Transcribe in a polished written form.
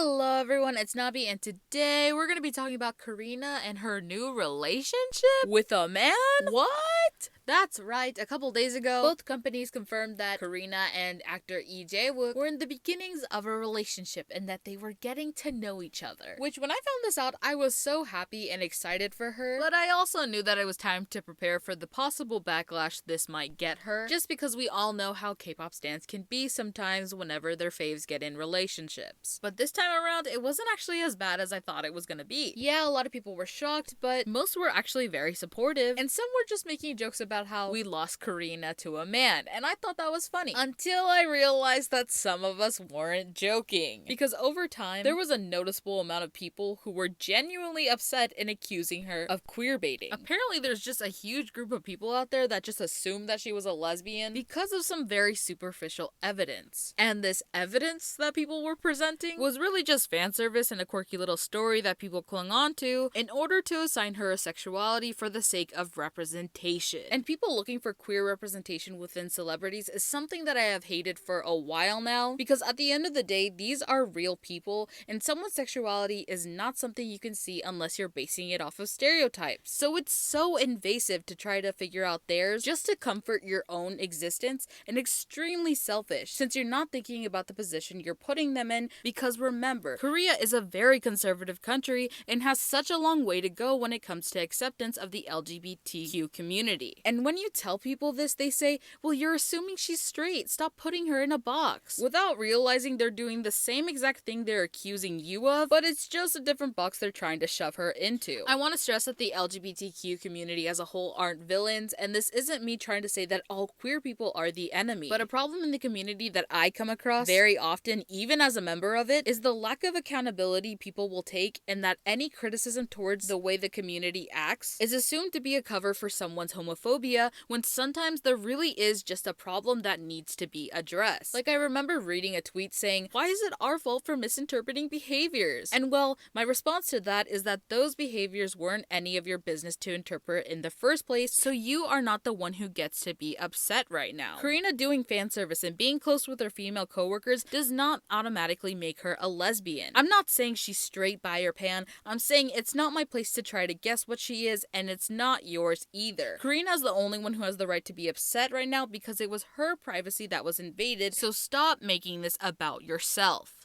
Hello everyone, it's Nabi, and today we're going to be talking about Karina and her new relationship with a man? What? That's right, a couple days ago, both companies confirmed that Karina and actor Lee Jae-wook were in the beginnings of a relationship and that they were getting to know each other. Which, when I found this out, I was so happy and excited for her, but I also knew that it was time to prepare for the possible backlash this might get her, just because we all know how K-pop stans can be sometimes whenever their faves get in relationships. But this time around, it wasn't actually as bad as I thought it was gonna be. Yeah, a lot of people were shocked, but most were actually very supportive, and some were just making jokes about how we lost Karina to a man, and I thought that was funny. Until I realized that some of us weren't joking. Because over time, there was a noticeable amount of people who were genuinely upset and accusing her of queerbaiting. Apparently, there's just a huge group of people out there that just assumed that she was a lesbian because of some very superficial evidence. And this evidence that people were presenting was really just fan service and a quirky little story that people clung on to in order to assign her a sexuality for the sake of representation. And people looking for queer representation within celebrities is something that I have hated for a while now, because at the end of the day, these are real people, and someone's sexuality is not something you can see unless you're basing it off of stereotypes. So it's so invasive to try to figure out theirs just to comfort your own existence, and extremely selfish since you're not thinking about the position you're putting them in, because remember, Korea is a very conservative country and has such a long way to go when it comes to acceptance of the LGBTQ community. And when you tell people this, they say, well, you're assuming she's straight, stop putting her in a box, without realizing they're doing the same exact thing they're accusing you of, but it's just a different box they're trying to shove her into. I want to stress that the LGBTQ community as a whole aren't villains, and this isn't me trying to say that all queer people are the enemy, but a problem in the community that I come across very often, even as a member of it, is the lack of accountability people will take, and that any criticism towards the way the community acts is assumed to be a cover for someone's homophobia, when sometimes there really is just a problem that needs to be addressed. Like, I remember reading a tweet saying, why is it our fault for misinterpreting behaviors? And well, my response to that is that those behaviors weren't any of your business to interpret in the first place, so you are not the one who gets to be upset right now. Karina doing fan service and being close with her female coworkers does not automatically make her a lesbian. I'm not saying she's straight, bi, or pan. I'm saying it's not my place to try to guess what she is, and it's not yours either. Karina's the only one who has the right to be upset right now because it was her privacy that was invaded, so stop making this about yourself.